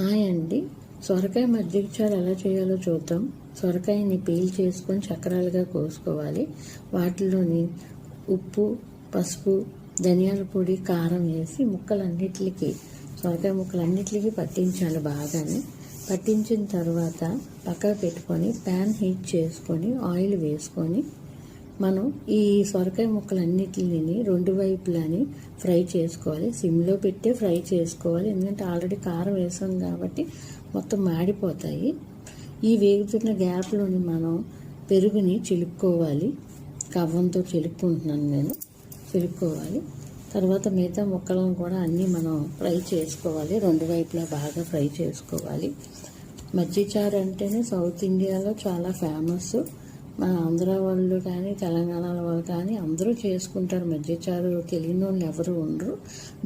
Hi అండి. సొరకాయ మజ్జిగ చారు ఎలా చేయాలో చూద్దాం. సొరకాయని పీల్ చేసుకొని చక్రాలుగా కోసుకోవాలి. వాటిలోని ఉప్పు, పసుపు, ధనియాల పొడి, కారం వేసి సొరకాయ ముక్కలన్నిటికీ పట్టించాలి. బాగానే పట్టించిన తర్వాత పక్కకు పెట్టుకొని ప్యాన్ హీట్ చేసుకొని ఆయిల్ వేసుకొని మనం ఈ సొరకాయ ముక్కలన్నిటిని రెండు వైపులని ఫ్రై చేసుకోవాలి. సిమ్లో పెట్టి ఫ్రై చేసుకోవాలి. ఎందుకంటే ఆల్రెడీ కారం వేసాం కాబట్టి మొత్తం మాడిపోతాయి. ఈ వేగుతున్న గ్యాప్లోని మనం పెరుగుని చిలుక్కోవాలి. కవ్వంతో చిలుక్కుంటున్నాను నేను. చిలుక్కోవాలి. తర్వాత మిగతా ముక్కలను కూడా అన్నీ మనం ఫ్రై చేసుకోవాలి. రెండు వైపులా బాగా ఫ్రై చేసుకోవాలి. మజ్జిగ చారు అంటేనే సౌత్ ఇండియాలో చాలా ఫేమస్. మన ఆంధ్ర వాళ్ళు కానీ తెలంగాణ వాళ్ళు కానీ అందరూ చేసుకుంటారు మజ్జిగ చారు. తెలియని వాళ్ళు ఎవరు ఉండరు.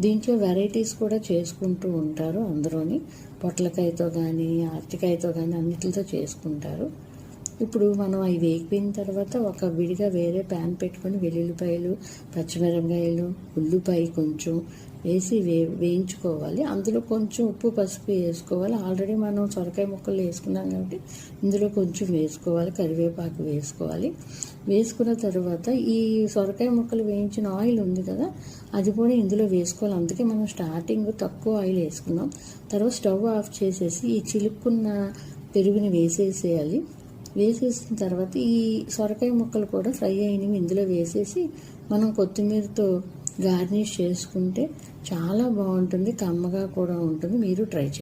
దీంట్లో వెరైటీస్ కూడా చేసుకుంటూ ఉంటారు. అందరూని పొట్లకాయతో కానీ అరటికాయతో కానీ అన్నిటితో చేసుకుంటారు. ఇప్పుడు మనం అవి వేగిపోయిన తర్వాత ఒక విడిగా వేరే ప్యాన్ పెట్టుకొని వెల్లుల్లిపాయలు, పచ్చిమిరపకాయలు, ఉల్లిపాయ కొంచెం వేసి వేయించుకోవాలి. అందులో కొంచెం ఉప్పు, పసుపు వేసుకోవాలి. ఆల్రెడీ మనం సొరకాయ ముక్కలు వేసుకున్నాం కాబట్టి ఇందులో కొంచెం వేసుకోవాలి. కరివేపాకు వేసుకోవాలి. వేసుకున్న తర్వాత ఈ సొరకాయ ముక్కలు వేయించిన ఆయిల్ ఉంది కదా, అది కూడా ఇందులో వేసుకోవాలి. అందుకే మనం స్టార్టింగ్ తక్కువ ఆయిల్ వేసుకున్నాం. తర్వాత స్టవ్ ఆఫ్ చేసేసి ఈ చిలుక్కున్న పెరుగుని వేసేసేయాలి. వేసేసిన తర్వాత ఈ సొరకాయ ముక్కలు కూడా ఫ్రై అయినవి ఇందులో వేసేసి మనం కొత్తిమీరతో గార్నిష్ చేసుకుంటే చాలా బాగుంటుంది. కమ్మగా కూడా ఉంటుంది. మీరు ట్రై చేయండి.